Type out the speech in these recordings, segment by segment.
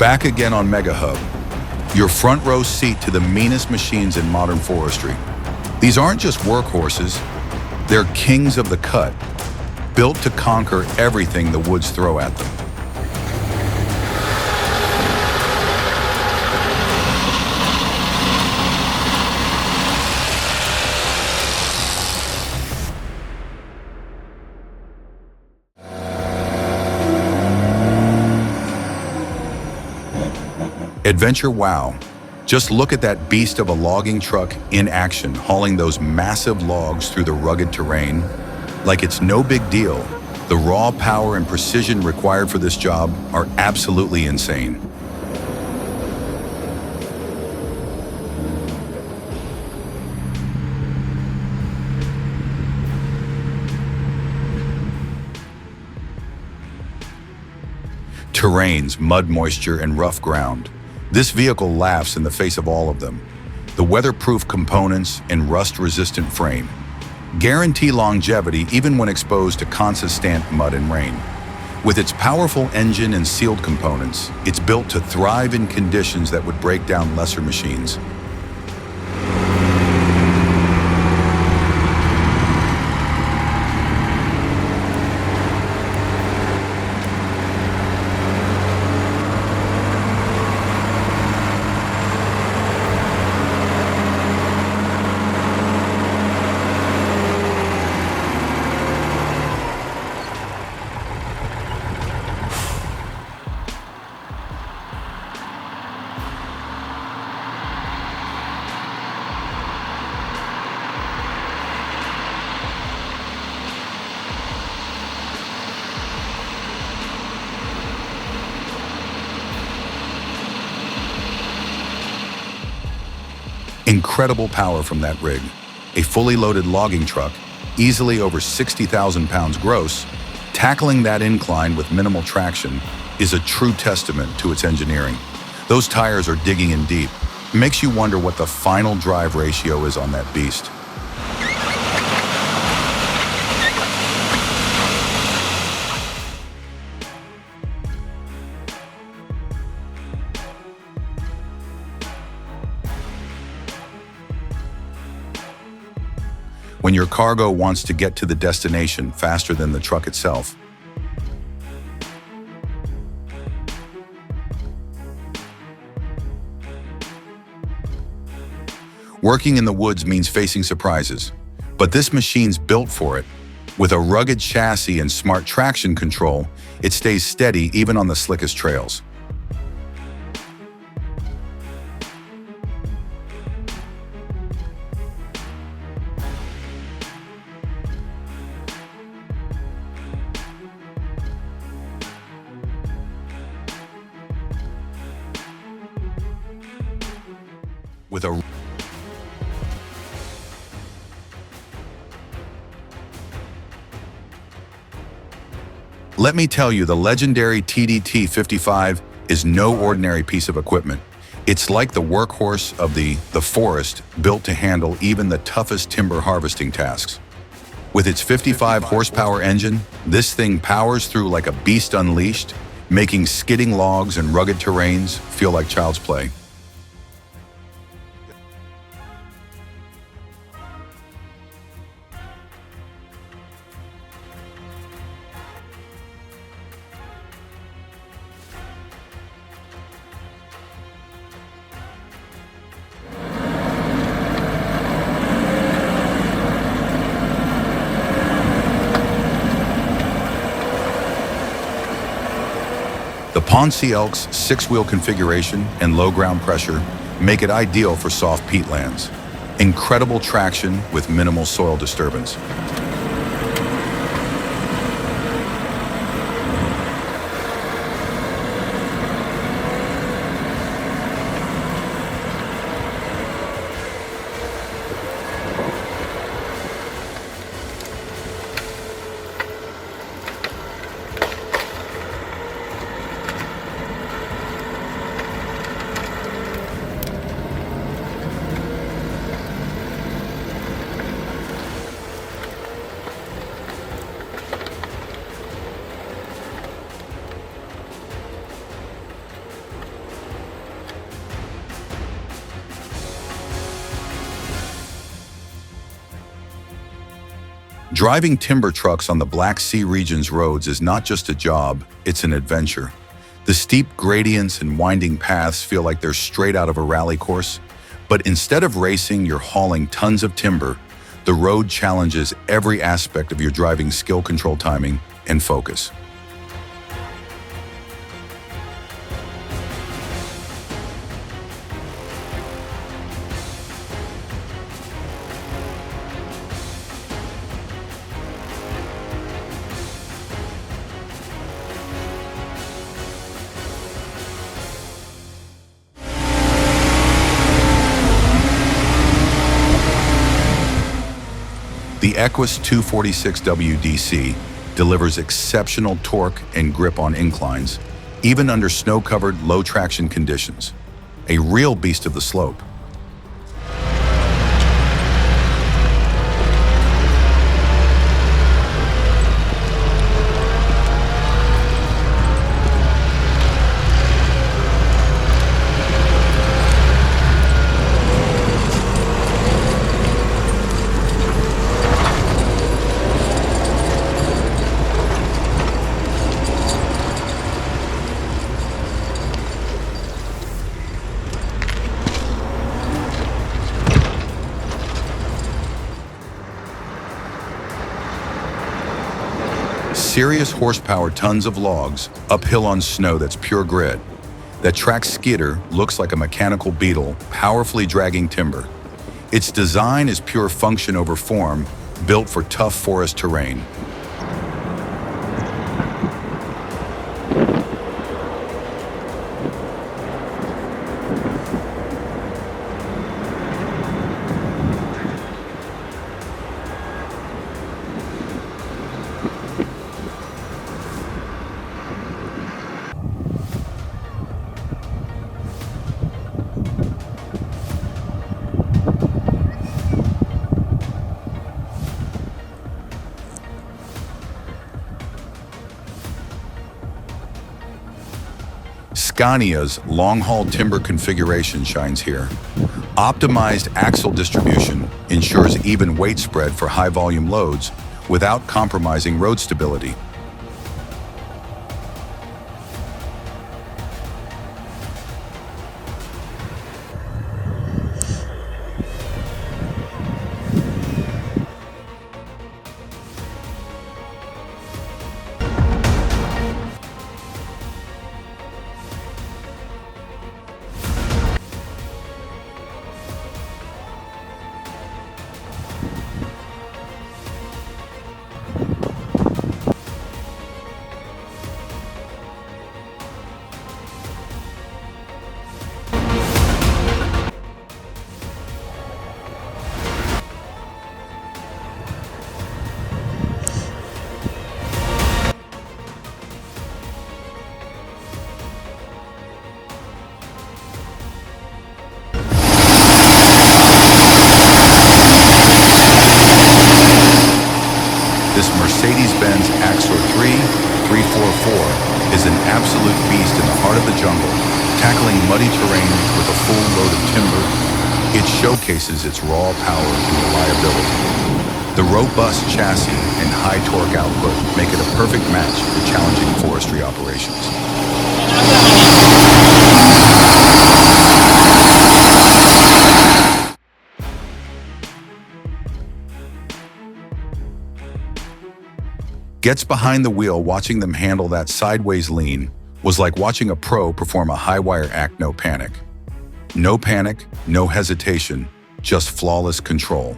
Back again on Mega Hub, your front row seat to the meanest machines in modern forestry. These aren't just workhorses, they're kings of the cut, built to conquer everything the woods throw at them. Adventure wow. Just look at that beast of a logging truck in action, hauling those massive logs through the rugged terrain. Like it's no big deal. The raw power and precision required for this job are absolutely insane. Terrains, mud, moisture, and rough ground. This vehicle laughs in the face of all of them. The weatherproof components and rust-resistant frame guarantee longevity even when exposed to constant mud and rain. With its powerful engine and sealed components, it's built to thrive in conditions that would break down lesser machines. Incredible power from that rig. A fully loaded logging truck, easily over 60,000 pounds gross, tackling that incline with minimal traction is a true testament to its engineering. Those tires are digging in deep. It makes you wonder what the final drive ratio is on that beast. When your cargo wants to get to the destination faster than the truck itself. Working in the woods means facing surprises, but this machine's built for it. With a rugged chassis and smart traction control, it stays steady even on the slickest trails. With a Let me tell you, the legendary TDT-55 is no ordinary piece of equipment. It's like the workhorse of the forest, built to handle even the toughest timber harvesting tasks. With its 55 horsepower engine, this thing powers through like a beast unleashed, making skidding logs and rugged terrains feel like child's play. The Ponce Elk's 6-wheel configuration and low ground pressure make it ideal for soft peatlands. Incredible traction with minimal soil disturbance. Driving timber trucks on the Black Sea region's roads is not just a job, it's an adventure. The steep gradients and winding paths feel like they're straight out of a rally course, but instead of racing, you're hauling tons of timber. The road challenges every aspect of your driving skill, control, timing, and focus. The Equus 246 WDC delivers exceptional torque and grip on inclines, even under snow-covered, low-traction conditions. A real beast of the slope. Serious horsepower, tons of logs, uphill on snow that's pure grit. That track skidder looks like a mechanical beetle, powerfully dragging timber. Its design is pure function over form, built for tough forest terrain. Scania's long-haul timber configuration shines here. Optimized axle distribution ensures even weight spread for high-volume loads without compromising road stability. This Mercedes-Benz Axor 344 is an absolute beast in the heart of the jungle, tackling muddy terrain with a full load of timber. It showcases its raw power and reliability. The robust chassis and high torque output make it a perfect match for challenging forestry operations. Gets behind the wheel, watching them handle that sideways lean was like watching a pro perform a high-wire act. No panic. No panic, no hesitation, just flawless control.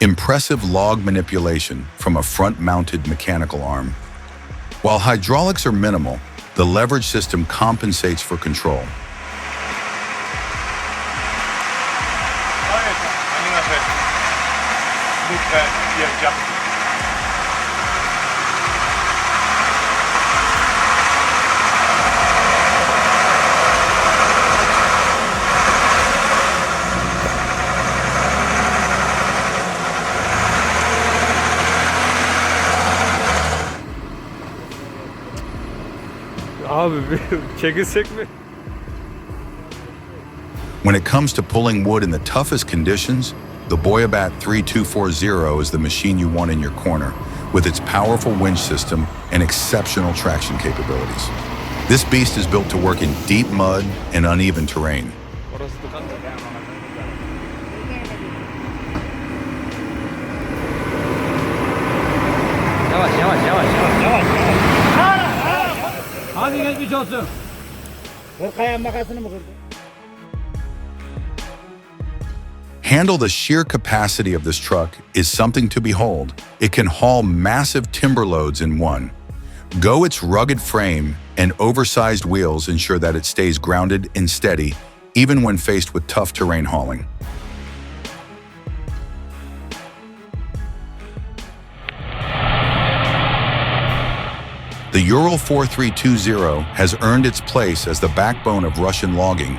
Impressive log manipulation from a front-mounted mechanical arm. While hydraulics are minimal, the leverage system compensates for control. Abi çekilsek mi? When it comes to pulling wood in the toughest conditions, the Boyabat 3240 is the machine you want in your corner, with its powerful winch system and exceptional traction capabilities. This beast is built to work in deep mud and uneven terrain. Orası tıkandı. Yavaş yavaş yavaş yavaş yavaş. Hadi geçmiş olsun. Kırkaya makasını mı kırdın? Handle the sheer capacity of this truck is something to behold. It can haul massive timber loads in one. Go its rugged frame and oversized wheels ensure that it stays grounded and steady, even when faced with tough terrain hauling. The Ural 4320 has earned its place as the backbone of Russian logging.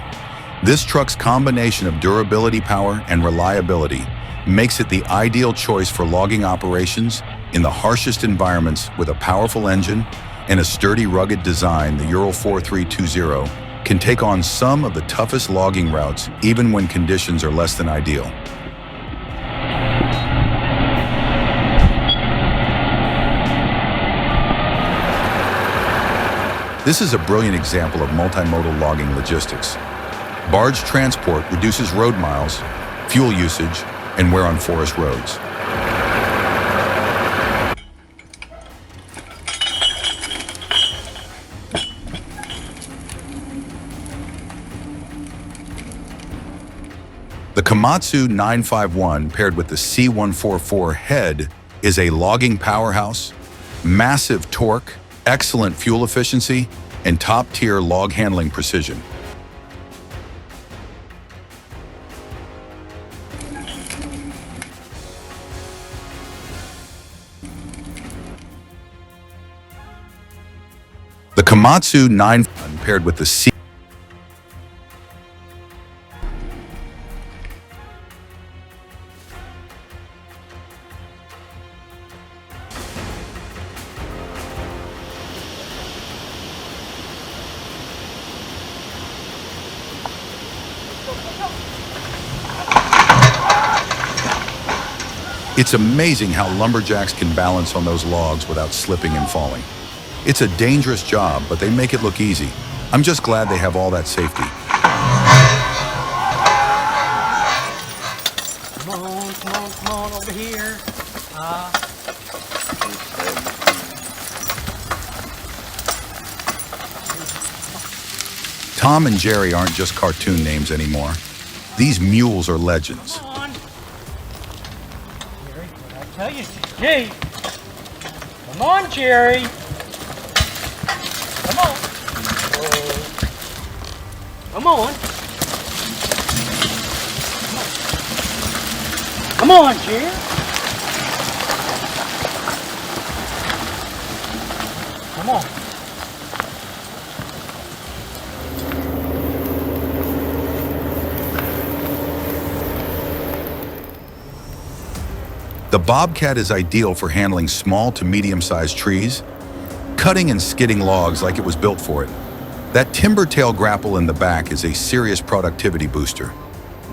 This truck's combination of durability power and reliability makes it the ideal choice for logging operations in the harshest environments. With a powerful engine and a sturdy, rugged design, the Ural 4320 can take on some of the toughest logging routes even when conditions are less than ideal. This is a brilliant example of multimodal logging logistics. Barge transport reduces road miles, fuel usage, and wear on forest roads. The Komatsu 951 paired with the C144 head is a logging powerhouse, massive torque, excellent fuel efficiency, and top-tier log handling precision. The Komatsu 951 paired with the C. It's amazing how lumberjacks can balance on those logs without slipping and falling. It's a dangerous job, but they make it look easy. I'm just glad they have all that safety. Come on, over here. Tom and Jerry aren't just cartoon names anymore. These mules are legends. Come on. Jerry, what I tell you, Jerry. Come on, Jerry. Come on. Come on. Come on, Jerry. Come on. The Bobcat is ideal for handling small to medium-sized trees, cutting and skidding logs like it was built for it. That timber tail grapple in the back is a serious productivity booster.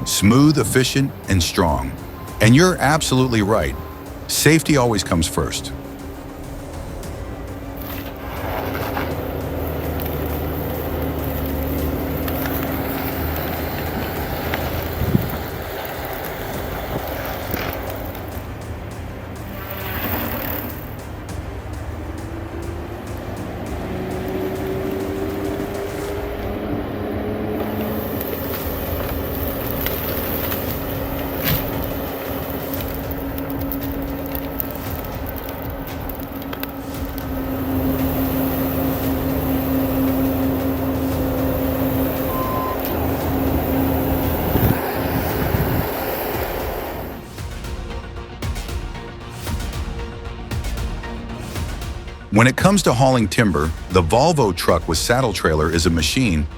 Smooth, efficient, and strong. And you're absolutely right. Safety always comes first. When it comes to hauling timber, the Volvo truck with saddle trailer is a machine.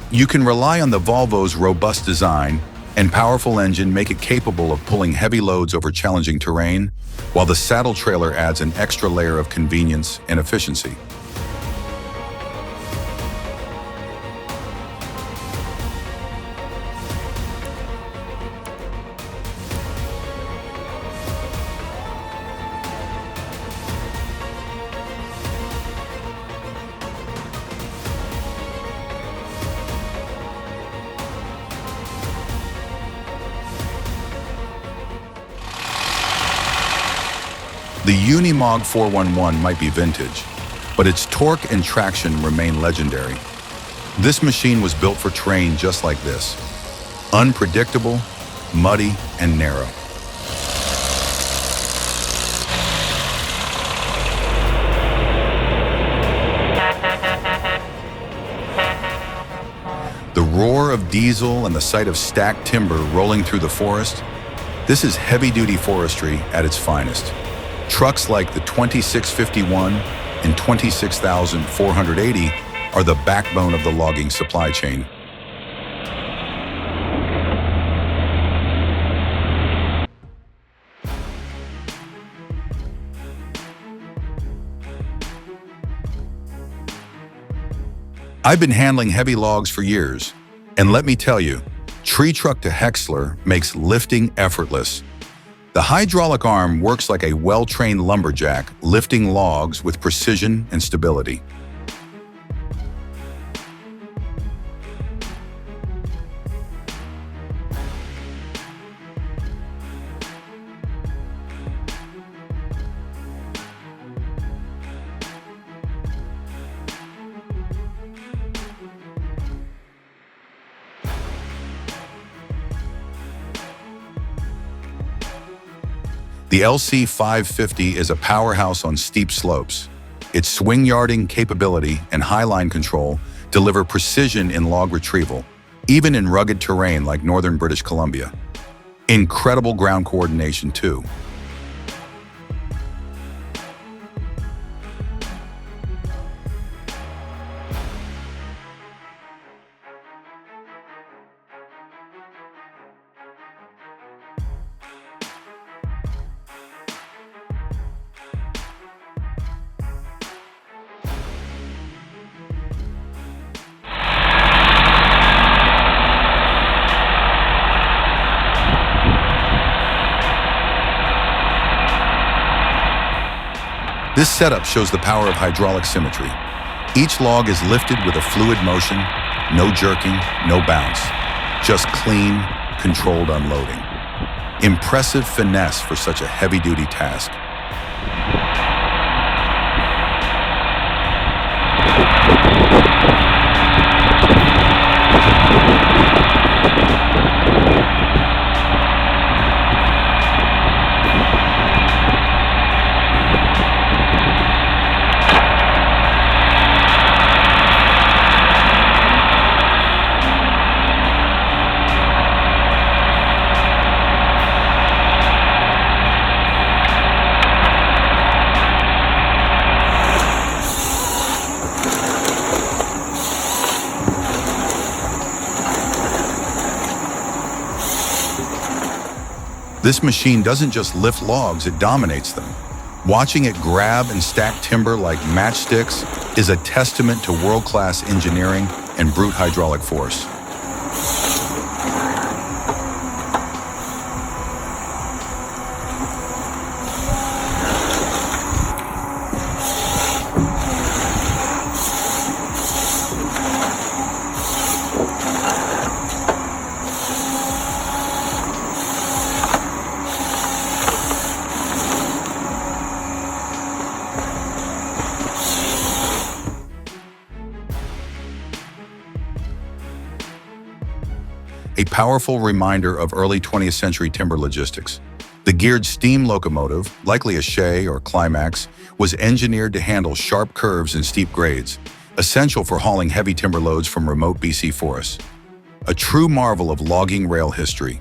You can rely on the Volvo's robust design and powerful engine make it capable of pulling heavy loads over challenging terrain, while the saddle trailer adds an extra layer of convenience and efficiency. The Unimog 411 might be vintage, but its torque and traction remain legendary. This machine was built for terrain just like this. Unpredictable, muddy, and narrow. The roar of diesel and the sight of stacked timber rolling through the forest, this is heavy-duty forestry at its finest. Trucks like the 2651 and 26480 are the backbone of the logging supply chain. I've been handling heavy logs for years, and let me tell you, tree truck to Häcksler makes lifting effortless. The hydraulic arm works like a well-trained lumberjack, lifting logs with precision and stability. The LC550 is a powerhouse on steep slopes. Its swing yarding capability and highline control deliver precision in log retrieval, even in rugged terrain like northern British Columbia. Incredible ground coordination too. This setup shows the power of hydraulic symmetry. Each log is lifted with a fluid motion, no jerking, no bounce, just clean, controlled unloading. Impressive finesse for such a heavy-duty task. This machine doesn't just lift logs, it dominates them. Watching it grab and stack timber like matchsticks is a testament to world-class engineering and brute hydraulic force. A powerful reminder of early 20th century timber logistics. The geared steam locomotive, likely a Shay or Climax, was engineered to handle sharp curves and steep grades, essential for hauling heavy timber loads from remote BC forests. A true marvel of logging rail history.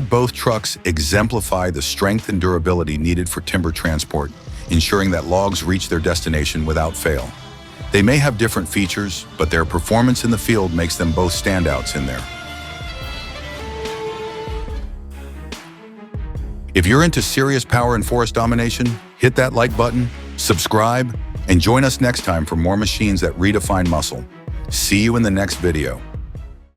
Both trucks exemplify the strength and durability needed for timber transport, ensuring that logs reach their destination without fail. They may have different features, but their performance in the field makes them both standouts in there. If you're into serious power and forest domination, hit that like button, subscribe, and join us next time for more machines that redefine muscle. See you in the next video.